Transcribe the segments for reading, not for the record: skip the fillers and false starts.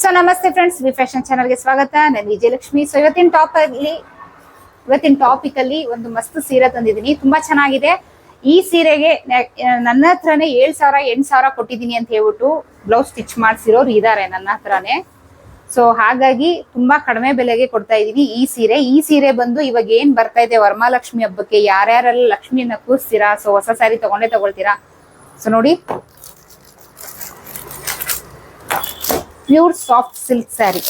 So ನಮಸ್ತೆ friends, V fashion ಚಾನಲ್ಗೆ ಸ್ವಾಗತ. ನಾನು ವಿಜಯಲಕ್ಷ್ಮಿ. ಸೊ ಇವತ್ತಿನ ಟಾಪಿಕ್ ಅಲ್ಲಿ ಒಂದು ಮಸ್ತ್ ಸೀರೆ ತಂದಿದ್ದೀನಿ. ತುಂಬಾ ಚೆನ್ನಾಗಿದೆ. ಈ ಸೀರೆಗೆ ನನ್ನ ಹತ್ರನೇ 7,000 8,000 ಕೊಟ್ಟಿದ್ದೀನಿ ಅಂತ ಹೇಳ್ಬಿಟ್ಟು ಬ್ಲೌಸ್ ಸ್ಟಿಚ್ ಮಾಡಿಸಿರೋರು ಇದಾರೆ ನನ್ನ ಹತ್ರನೇ. ಸೊ ಹಾಗಾಗಿ ತುಂಬಾ ಕಡಿಮೆ ಬೆಲೆಗೆ ಕೊಡ್ತಾ ಇದೀನಿ ಈ ಸೀರೆ ಬಂದು ಇವಾಗ ಏನ್ ಬರ್ತಾ ಇದೆ ವರಮಹಾಲಕ್ಷ್ಮಿ ಹಬ್ಬಕ್ಕೆ ಯಾರ್ಯಾರೆಲ್ಲ ಲಕ್ಷ್ಮಿಯನ್ನ ಕೂರಿಸ್ತೀರಾ, ಸೊ ಹೊಸ ಸ್ಯಾರಿ ತಗೊಳ್ತೀರಾ. ಸೊ ನೋಡಿ, ಪ್ಯೂರ್ ಸಾಫ್ಟ್ ಸಿಲ್ಕ್ ಸ್ಯಾರಿ,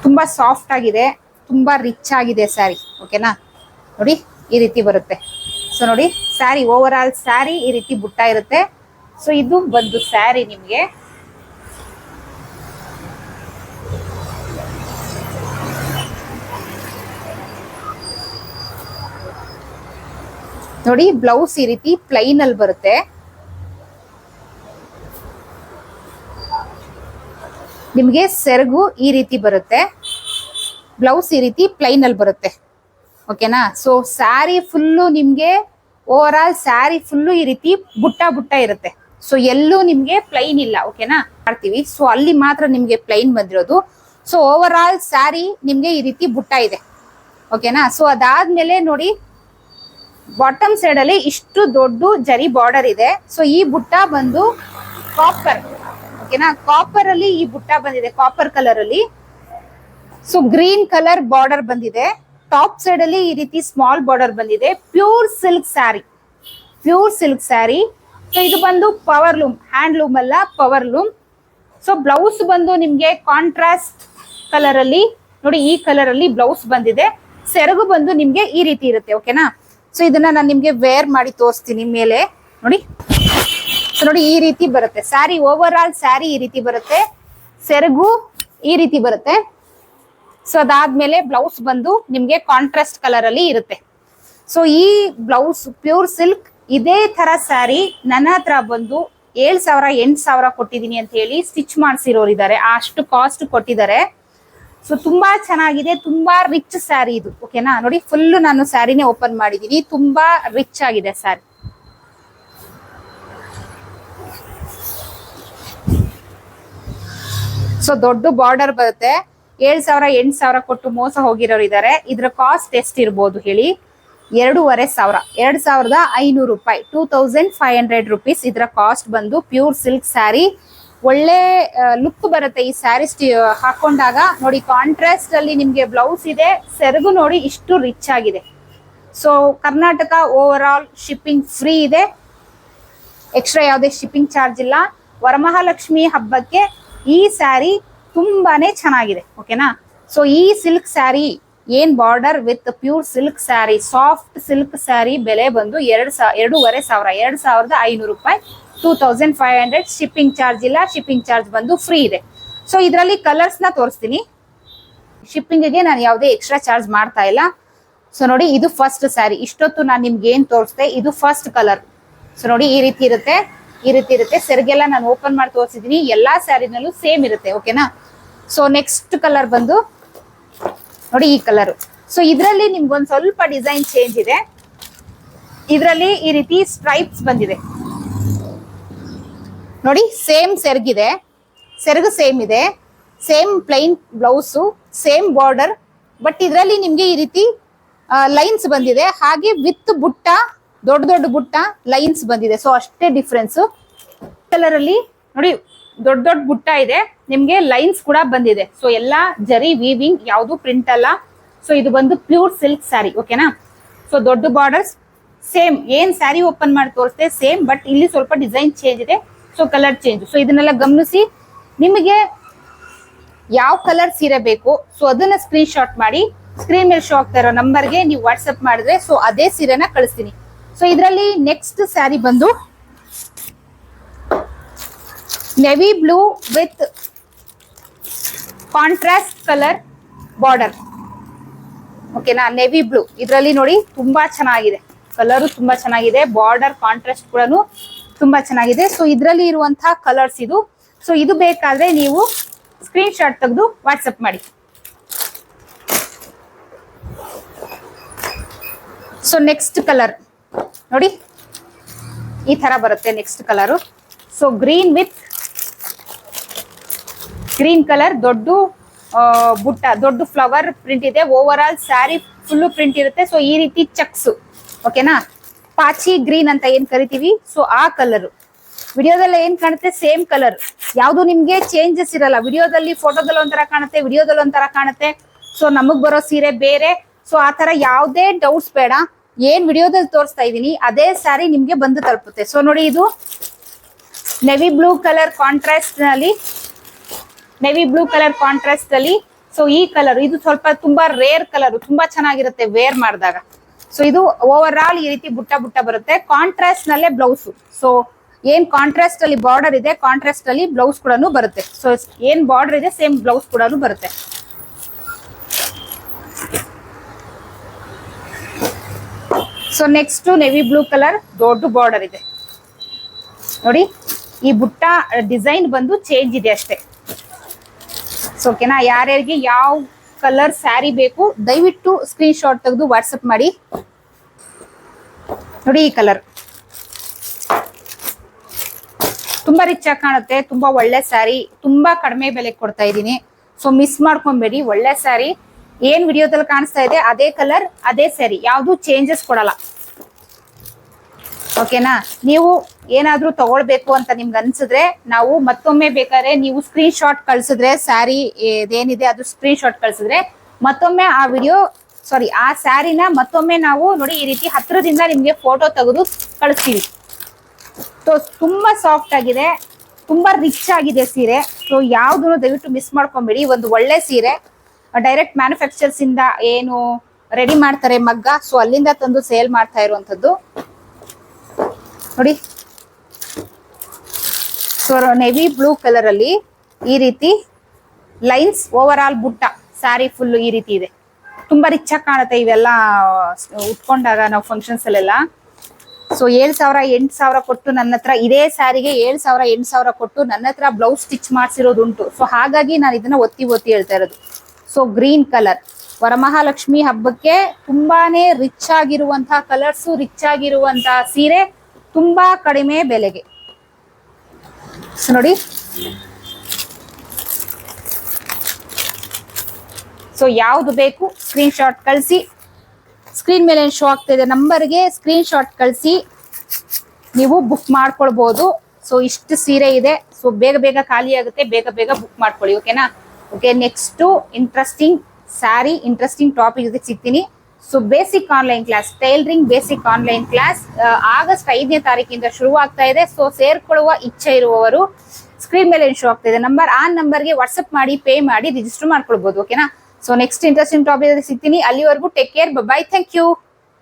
ತುಂಬಾ ಸಾಫ್ಟ್ ಆಗಿದೆ, ತುಂಬಾ ರಿಚ್ ಆಗಿದೆ ಸ್ಯಾರಿ. ಓಕೆನಾ, ನೋಡಿ ಈ ರೀತಿ ಬರುತ್ತೆ. ಸೊ ನೋಡಿ, ಸ್ಯಾರಿ ಓವರ್ ಆಲ್ ಸ್ಯಾರಿ ಈ ರೀತಿ ಬುಟ್ಟ ಇರುತ್ತೆ. ಸೊ ಇದು ಒಂದು ಸ್ಯಾರಿ ನಿಮ್ಗೆ ನೋಡಿ, ಬ್ಲೌಸ್ ಈ ರೀತಿ ಪ್ಲೈನ್ ಅಲ್ಲಿ ಬರುತ್ತೆ. ನಿಮ್ಗೆ ಸೆರಗು ಈ ರೀತಿ ಬರುತ್ತೆ, ಬ್ಲೌಸ್ ಈ ರೀತಿ ಪ್ಲೈನ್ ಅಲ್ಲಿ ಬರುತ್ತೆ. ಓಕೆನಾ, ಸೊ ಸ್ಯಾರಿ ಫುಲ್ಲು ನಿಮ್ಗೆ ಓವರ್ ಆಲ್ ಸ್ಯಾರಿ ಫುಲ್ಲು ಈ ರೀತಿ ಬುಟ್ಟ ಇರುತ್ತೆ. ಸೊ ಎಲ್ಲೂ ನಿಮ್ಗೆ ಪ್ಲೈನ್ ಇಲ್ಲ. ಓಕೆನಾ, ಮಾಡ್ತೀವಿ. ಸೊ ಅಲ್ಲಿ ಮಾತ್ರ ನಿಮ್ಗೆ ಪ್ಲೈನ್ ಬಂದಿರೋದು. ಸೊ ಓವರ್ ಆಲ್ ಸ್ಯಾರಿ ನಿಮ್ಗೆ ಈ ರೀತಿ ಬುಟ್ಟ ಇದೆ. ಓಕೆನಾ, ಸೊ ಅದಾದ್ಮೇಲೆ ನೋಡಿ, ಬಾಟಮ್ ಸೈಡ್ ಅಲ್ಲಿ ಇಷ್ಟು ದೊಡ್ಡ ಜರಿ ಬಾರ್ಡರ್ ಇದೆ. ಸೊ ಈ ಬುಟ್ಟ ಬಂದು ಕಾಪರ್. ಓಕೆನಾ, ಕಾಪರ್ ಅಲ್ಲಿ ಈ ಬುಟ್ಟ ಬಂದಿದೆ, ಕಾಪರ್ ಕಲರ್ ಅಲ್ಲಿ. ಸೊ ಗ್ರೀನ್ ಕಲರ್ ಬಾರ್ಡರ್ ಬಂದಿದೆ. ಟಾಪ್ ಸೈಡ್ ಅಲ್ಲಿ ಈ ರೀತಿ ಸ್ಮಾಲ್ ಬಾರ್ಡರ್ ಬಂದಿದೆ. Pure silk sari. ಸೊ ಇದು ಬಂದು ಪವರ್ ಲೂಮ್, ಹ್ಯಾಂಡ್ ಲೂಮ್ ಅಲ್ಲ, ಪವರ್ ಲೂಮ್. ಸೊ ಬ್ಲೌಸ್ ಬಂದು ನಿಮ್ಗೆ ಕಾಂಟ್ರಾಸ್ಟ್ ಕಲರ್ ಅಲ್ಲಿ ನೋಡಿ, ಈ ಕಲರ್ ಅಲ್ಲಿ ಬ್ಲೌಸ್ ಬಂದಿದೆ. ಸೆರಗು ಬಂದು ನಿಮ್ಗೆ ಈ ರೀತಿ ಇರುತ್ತೆ. ಓಕೆನಾ, ಸೊ ಇದನ್ನ ನಾನು ನಿಮ್ಗೆ ವೇರ್ ಮಾಡಿ ತೋರಿಸ್ತೀನಿ ಮೇಲೆ ನೋಡಿ. ಸೊ ನೋಡಿ, ಈ ರೀತಿ ಬರುತ್ತೆ ಸ್ಯಾರಿ. ಓವರ್ ಆಲ್ ಸ್ಯಾರಿ ಈ ರೀತಿ ಬರುತ್ತೆ, ಸೆರಗು ಈ ರೀತಿ ಬರುತ್ತೆ. ಸೊ ಅದಾದ್ಮೇಲೆ ಬ್ಲೌಸ್ ಬಂದು ನಿಮ್ಗೆ ಕಾಂಟ್ರಾಸ್ಟ್ ಕಲರ್ ಅಲ್ಲಿ ಇರುತ್ತೆ. ಸೊ ಈ ಬ್ಲೌಸ್ ಪ್ಯೂರ್ ಸಿಲ್ಕ್. ಇದೇ ತರ ಸ್ಯಾರಿ ನನ್ನ ಹತ್ರ ಬಂದು 7,000 8,000 ಕೊಟ್ಟಿದ್ದೀನಿ ಅಂತ ಹೇಳಿ ಸ್ಟಿಚ್ ಮಾಡಿಸಿರೋರು ಇದ್ದಾರೆ, ಅಷ್ಟು ಕಾಸ್ಟ್ ಕೊಟ್ಟಿದ್ದಾರೆ. ಸೊ ತುಂಬಾ ಚೆನ್ನಾಗಿದೆ, ತುಂಬಾ ರಿಚ್ ಸ್ಯಾರಿ ಇದು. ಓಕೆನಾ, ನೋಡಿ ಫುಲ್ ನಾನು ಸ್ಯಾರಿನೇ ಓಪನ್ ಮಾಡಿದೀನಿ. ತುಂಬಾ ರಿಚ್ ಆಗಿದೆ ಸ್ಯಾರಿ. ಸೊ ದೊಡ್ಡ ಬಾರ್ಡರ್ ಬರುತ್ತೆ. 7,000 8,000 ಕೊಟ್ಟು ಮೋಸ ಹೋಗಿರೋರು ಇದ್ದಾರೆ. ಇದ್ರ ಕಾಸ್ಟ್ ಎಷ್ಟಿರ್ಬೋದು ಹೇಳಿ? 2,500, 2,500 ರೂಪಾಯಿ, 2,500 ರುಪೀಸ್ ಇದ್ರ ಕಾಸ್ಟ್ ಬಂದು. ಪ್ಯೂರ್ ಸಿಲ್ಕ್ ಸ್ಯಾರಿ, ಒಳ್ಳೆ ಲುಕ್ ಬರುತ್ತೆ ಈ ಸ್ಯಾರಿ ಹಾಕೊಂಡಾಗ. ನೋಡಿ, ಕಾಂಟ್ರಾಸ್ಟ್ ಅಲ್ಲಿ ನಿಮ್ಗೆ ಬ್ಲೌಸ್ ಇದೆ, ಸೆರಗು ನೋಡಿ ಇಷ್ಟು ರಿಚ್ ಆಗಿದೆ. So Karnataka over all shipping free ಇದೆ, ಎಕ್ಸ್ಟ್ರಾ ಯಾವುದೇ ಶಿಪ್ಪಿಂಗ್ ಚಾರ್ಜ್ ಇಲ್ಲ. ವರಮಹಾಲಕ್ಷ್ಮಿ ಹಬ್ಬಕ್ಕೆ ಈ ಸ್ಯಾರಿ ತುಂಬಾನೇ ಚೆನ್ನಾಗಿದೆ. ಓಕೆನಾ, ಸೊ ಈ ಸಿಲ್ಕ್ ಸ್ಯಾರಿ ಏನ್ border with pure silk sari, soft silk sari ಬೆಲೆ ಬಂದು 2,500, 2,500 ರೂಪಾಯಿ, 2,500. ಶಿಪ್ಪಿಂಗ್ ಚಾರ್ಜ್ ಇಲ್ಲ, ಶಿಪ್ಪಿಂಗ್ ಚಾರ್ಜ್ ಬಂದು ಫ್ರೀ ಇದೆ. ಸೊ ಇದರಲ್ಲಿ ಕಲರ್ಸ್ ನ ತೋರಿಸ್ತೀನಿ. ಶಿಪ್ಪಿಂಗ್ಗೆ ನಾನು ಯಾವುದೇ ಎಕ್ಸ್ಟ್ರಾ ಚಾರ್ಜ್ ಮಾಡ್ತಾ ಇಲ್ಲ. ಸೊ ನೋಡಿ, ಇದು ಫಸ್ಟ್ ಸ್ಯಾರಿ. ಇಷ್ಟೊತ್ತು ನಾನು ನಿಮ್ಗೆ ಏನ್ ತೋರಿಸ್ದೆ ಇದು ಫಸ್ಟ್ ಕಲರ್. ಸೊ ನೋಡಿ, ಈ ರೀತಿ ಇರುತ್ತೆ. ಸೆರಗೆಲ್ಲ ನಾನು ಓಪನ್ ಮಾಡಿ ತೋರಿಸಿದೀನಿ. ಎಲ್ಲಾ ಸ್ಯಾರಿನಲ್ಲೂ ಸೇಮ್ ಇರುತ್ತೆ. ಓಕೆನಾ, ಸೊ ನೆಕ್ಸ್ಟ್ ಕಲರ್ ಬಂದು ನೋಡಿ ಈ ಕಲರ್. ಸೊ ಇದರಲ್ಲಿ ನಿಮ್ಗೊಂದು ಸ್ವಲ್ಪ ಡಿಸೈನ್ ಚೇಂಜ್ ಇದೆ. ಇದರಲ್ಲಿ ಈ ರೀತಿ ಸ್ಟ್ರೈಪ್ಸ್ ಬಂದಿದೆ ನೋಡಿ. ಸೇಮ್ ಸೆರಗಿದೆ, ಸೆರಗು ಸೇಮ್ ಇದೆ, same plain blouse, same border. But ಇದರಲ್ಲಿ ನಿಮ್ಗೆ ಈ ರೀತಿ ಲೈನ್ಸ್ ಬಂದಿದೆ. ಹಾಗೆ ವಿತ್ ಬುಟ್ಟ, ದೊಡ್ಡ ಬುಟ್ಟ ಲೈನ್ಸ್ ಬಂದಿದೆ. ಸೊ ಅಷ್ಟೇ ಡಿಫ್ರೆನ್ಸ್. ಕಲರ್ ಅಲ್ಲಿ ನೋಡಿ, ದೊಡ್ಡ ಬುಟ್ಟ ಇದೆ, ನಿಮ್ಗೆ ಲೈನ್ಸ್ ಕೂಡ ಬಂದಿದೆ. ಸೊ ಎಲ್ಲಾ ಜರಿ ವೀವಿಂಗ್, ಯಾವುದು ಪ್ರಿಂಟ್ ಅಲ್ಲ. ಸೊ ಇದು ಬಂದು ಪ್ಯೂರ್ ಸಿಲ್ಕ್ ಸ್ಯಾರಿ. ಓಕೆನಾ, ಸೊ ದೊಡ್ಡ ಬಾರ್ಡರ್ಸ್, ಸೇಮ್ ಏನ್ ಸ್ಯಾರಿ ಓಪನ್ ಮಾಡಿ ತೋರಿಸ್ತೆ ಸೇಮ್, ಬಟ್ ಇಲ್ಲಿ ಸ್ವಲ್ಪ ಡಿಸೈನ್ ಚೇಂಜ್ ಇದೆ. So colour change. ಸೊ ಇದನ್ನೆಲ್ಲ ಗಮನಿಸಿ. ನಿಮಗೆ ಯಾವ ಕಲರ್ ಸೀರೆ ಬೇಕು, ಸೊ ಅದನ್ನ ಸ್ಕ್ರೀನ್ ಶಾಟ್ ಮಾಡಿ ಸ್ಕ್ರೀನ್ ಮೇಲೆ ಶೋ ಆಗ್ತಾ ಇರೋ ನಂಬರ್ಗೆ ನೀವು ವಾಟ್ಸ್ಆಪ್ ಮಾಡಿದ್ರೆ ಸೊ ಅದೇ ಸೀರೆನ ಕಳಿಸ್ತೀನಿ. ಸೊ ಇದರಲ್ಲಿ ನೆಕ್ಸ್ಟ್ ಸ್ಯಾರಿ ಬಂದು navy blue with contrast colour border. ಓಕೆನಾ, ನೆವಿ ಬ್ಲೂ. ಇದರಲ್ಲಿ ನೋಡಿ ತುಂಬಾ ಚೆನ್ನಾಗಿದೆ, ಕಲರು ತುಂಬಾ ಚೆನ್ನಾಗಿದೆ, ಬಾರ್ಡರ್ ಕಾಂಟ್ರಾಸ್ಟ್ ಕೂಡ ತುಂಬಾ ಚೆನ್ನಾಗಿದೆ. ಸೊ ಇದರಲ್ಲಿ ಇರುವಂತಹ ಕಲರ್ಸ್ ಇದು. ಸೊ ಇದು ಬೇಕಾದ್ರೆ ನೀವು ಸ್ಕ್ರೀನ್ ಶಾಟ್ ತೆಗೆದು ವಾಟ್ಸಪ್ ಮಾಡಿ. ಸೊ ನೆಕ್ಸ್ಟ್ ಕಲರ್ ನೋಡಿ, ಈ ತರ ಬರುತ್ತೆ next colour. So green with green colour ದೊಡ್ಡ ಬುಟ್ಟ, ದೊಡ್ಡ ಫ್ಲವರ್ ಪ್ರಿಂಟ್ ಇದೆ. Over all sari full print ಇರುತ್ತೆ. ಸೊ ಈ ರೀತಿ ಚೆಕ್ಸ್, ಓಕೆನಾ. ಪಾಚಿ ಗ್ರೀನ್ ಅಂತ ಏನ್ ಕರಿತೀವಿ, ಸೊ ಆ ಕಲರ್. ವಿಡಿಯೋದಲ್ಲಿ ಏನ್ ಕಾಣುತ್ತೆ ಸೇಮ್ ಕಲರ್, ಯಾವ್ದು ನಿಮ್ಗೆ ಚೇಂಜಸ್ ಇರಲ್ಲ. ವಿಡಿಯೋದಲ್ಲಿ, ಫೋಟೋದಲ್ಲಿ ಒಂಥರ ಕಾಣುತ್ತೆ, ವಿಡಿಯೋದಲ್ಲಿ ಒಂಥರ ಕಾಣುತ್ತೆ. ಸೊ ನಮಗ್ ಬರೋ ಸೀರೆ ಬೇರೆ. ಸೊ ಆ ತರ ಯಾವ್ದೇ ಡೌಟ್ಸ್ ಬೇಡ. ಏನ್ ವಿಡಿಯೋದಲ್ಲಿ ತೋರಿಸ್ತಾ ಇದೀನಿ ಅದೇ ಸ್ಯಾರಿ ನಿಮ್ಗೆ ಬಂದು ತಲುಪುತ್ತೆ. ಸೊ ನೋಡಿ, ಇದು ನೆವಿ ಬ್ಲೂ ಕಲರ್ ಕಾಂಟ್ರಾಸ್ಟ್ ನಲ್ಲಿ, ನೆವಿ ಬ್ಲೂ ಕಲರ್ ಕಾಂಟ್ರಾಸ್ಟ್ ಅಲ್ಲಿ. ಸೊ ಈ ಕಲರ್ ಇದು ಸ್ವಲ್ಪ ತುಂಬಾ ರೇರ್ ಕಲರ್, ತುಂಬಾ ಚೆನ್ನಾಗಿರುತ್ತೆ ವೇರ್ ಮಾಡಿದಾಗ. ಸೊ ಇದು ಓವರ್ ಆಲ್ ಈ ರೀತಿ ಬುಟ್ಟ ಬುಟ್ಟ ಬರುತ್ತೆ. ಕಾಂಟ್ರಾಸ್ಟ್ ನಲ್ಲೇ ಬ್ಲೌಸ್. ಸೊ ಏನ್ ಕಾಂಟ್ರಾಸ್ಟ್ ಅಲ್ಲಿ ಬಾರ್ಡರ್ ಇದೆ, ಕಾಂಟ್ರಾಸ್ಟ್ ಅಲ್ಲಿ ಬ್ಲೌಸ್ ಕೂಡ ಬರುತ್ತೆ. ಸೊ ಏನ್ ಬಾರ್ಡರ್ ಇದೆ ಸೇಮ್ ಬ್ಲೌಸ್ ಕೂಡ ಬರುತ್ತೆ. So next navy blue colour ದೊಡ್ಡ ಬಾರ್ಡರ್ ಇದೆ ನೋಡಿ. ಈ ಬುಟ್ಟ ಡಿಸೈನ್ ಬಂದು ಚೇಂಜ್ ಇದೆ ಅಷ್ಟೇ. ಸೊ ಓಕೆನಾ. ಯಾರ್ಯಾರಿಗೆ ಯಾವ ಕಲರ್ ಸ್ಯಾರಿ ಬೇಕು ದಯವಿಟ್ಟು ಸ್ಕ್ರೀನ್ ಶಾಟ್ ತೆಗೆದು ವಾಟ್ಸಪ್ ಮಾಡಿ. ನೋಡಿ ಈ ಕಲರ್ ತುಂಬಾ ರಿಚ್ ಆಗಿ ಕಾಣುತ್ತೆ, ತುಂಬಾ ಒಳ್ಳೆ ಸ್ಯಾರಿ, ತುಂಬಾ ಕಡಿಮೆ ಬೆಲೆಗೆ ಕೊಡ್ತಾ ಇದ್ದೀನಿ. ಸೊ ಮಿಸ್ ಮಾಡ್ಕೊಂಬೇಡಿ, ಒಳ್ಳೆ ಸ್ಯಾರಿ. ಏನ್ ವಿಡಿಯೋದಲ್ಲಿ ಕಾಣಿಸ್ತಾ ಇದೆ ಅದೇ ಕಲರ್ ಅದೇ ಸ್ಯಾರಿ, ಯಾವ್ದು ಚೇಂಜಸ್ ಕೊಡಲ್ಲ, ಓಕೆನಾ. ನೀವು ಏನಾದ್ರೂ ತಗೊಳ್ಬೇಕು ಅಂತ ನಿಮ್ಗೆ ಅನ್ಸಿದ್ರೆ ನಾವು ಮತ್ತೊಮ್ಮೆ ಬೇಕಾದ್ರೆ ನೀವು ಸ್ಕ್ರೀನ್ ಶಾಟ್ ಕಳ್ಸಿದ್ರೆ, ಸ್ಯಾರಿ ಇದೇನಿದೆ ಅದು ಸ್ಕ್ರೀನ್ ಶಾಟ್ ಕಳ್ಸಿದ್ರೆ ಮತ್ತೊಮ್ಮೆ ಆ ವಿಡಿಯೋ ಆ ಸ್ಯಾರಿನ ಮತ್ತೊಮ್ಮೆ ನಾವು ನೋಡಿ ಈ ರೀತಿ ಹತ್ರದಿಂದ ನಿಮ್ಗೆ ಫೋಟೋ ತೆಗೆದು ಕಳಿಸ್ತೀವಿ. ಸೊ ತುಂಬಾ ಸಾಫ್ಟ್ ಆಗಿದೆ, ತುಂಬಾ ರಿಚ್ ಆಗಿದೆ ಸೀರೆ. ಸೊ ಯಾವ್ದು ದಯವಿಟ್ಟು ಮಿಸ್ ಮಾಡ್ಕೊಂಬೇಡಿ. ಒಂದು ಒಳ್ಳೆ ಸೀರೆ ಡೈರೆಕ್ಟ್ ಮ್ಯಾನುಫ್ಯಾಕ್ಚರ್ಸ್ ಇಂದ ಏನು ರೆಡಿ ಮಾಡ್ತಾರೆ ಮಗ್ಗ, ಸೊ ಅಲ್ಲಿಂದ ತಂದು ಸೇಲ್ ಮಾಡ್ತಾ ಇರುವಂತದ್ದು ನೋಡಿ. ಸೊ ನೆವಿ ಬ್ಲೂ ಕಲರ್ ಅಲ್ಲಿ ಈ ರೀತಿ ಲೈನ್ಸ್, ಓವರ್ ಆಲ್ ಬುಟ್ಟ, ಸ್ಯಾರಿ ಫುಲ್ ಈ ರೀತಿ ಇದೆ. ತುಂಬಾ ರಿಚ್ ಆಗಿ ಕಾಣುತ್ತೆ ಇವೆಲ್ಲ ಉಟ್ಕೊಂಡಾಗ ನಾವು ಫಂಕ್ಷನ್ಸ್ ಅಲ್ಲೆಲ್ಲ. ಸೊ 7,000 8,000 ಕೊಟ್ಟು ನನ್ನ ಹತ್ರ ಇದೇ ಸ್ಯಾರಿಗೆ 7,000 8,000 ಕೊಟ್ಟು ನನ್ನ ಹತ್ರ ಬ್ಲೌಸ್ ಸ್ಟಿಚ್ ಮಾಡಿಸಿರೋದುಂಟು. ಸೊ ಹಾಗಾಗಿ ನಾನು ಇದನ್ನ ಒತ್ತಿ ಹೇಳ್ತಾ ಇರೋದು. ಸೊ ಗ್ರೀನ್ ಕಲರ್ ವರಮಹಾಲಕ್ಷ್ಮಿ ಹಬ್ಬಕ್ಕೆ ತುಂಬಾನೇ ರಿಚ್ ಆಗಿರುವಂತಹ ಕಲರ್ಸ್, ರಿಚ್ ಆಗಿರುವಂತಹ ಸೀರೆ ತುಂಬಾ ಕಡಿಮೆ ಬೆಲೆಗೆ. ಸೊ ನೋಡಿ, ಸೊ ಯಾವ್ದು ಬೇಕು ಸ್ಕ್ರೀನ್ ಶಾಟ್ ಕಳಿಸಿ. ಸ್ಕ್ರೀನ್ ಮೇಲೆ ಶೋ ಆಗ್ತಾ ಇದೆ ನಂಬರ್ಗೆ ಸ್ಕ್ರೀನ್ ಶಾಟ್ ಕಳಿಸಿ, ನೀವು ಬುಕ್ ಮಾಡ್ಕೊಳ್ಬಹುದು. ಸೊ ಇಷ್ಟು ಸೀರೆ ಇದೆ. ಸೊ ಬೇಗ ಬೇಗ ಖಾಲಿ ಆಗುತ್ತೆ, ಬೇಗ ಬೇಗ ಬುಕ್ ಮಾಡ್ಕೊಳ್ಳಿ, ಓಕೆನಾ. Okay, next interesting sari, interesting topic ಜೊತೆ ಸಿಗ್ತೀನಿ. So basic online class, tailoring basic online class August 5ನೇ ತಾರೀಕಿಂದ ಶುರು ಆಗ್ತಾ ಇದೆ. ಸೊ ಸೇರ್ಕೊಳ್ಳುವ ಇಚ್ಛೆ ಇರುವವರು ಸ್ಕ್ರೀನ್ ಮೇಲೆ ಶೋ ಆಗ್ತಾ ಇದೆ ನಂಬರ್, ಆ ನಂಬರ್ಗೆ ವಾಟ್ಸ್ಆಪ್ ಮಾಡಿ ಪೇ ಮಾಡಿ ರಿಜಿಸ್ಟರ್ ಮಾಡ್ಕೊಳ್ಬಹುದು, ಓಕೆನಾ. ಸೊ ನೆಕ್ಸ್ಟ್ ಇಂಟ್ರೆಸ್ಟಿಂಗ್ ಟಾಪಿಕ್ ಸಿಗ್ತೀನಿ. ಅಲ್ಲಿವರೆಗೂ take care, bye, thank you.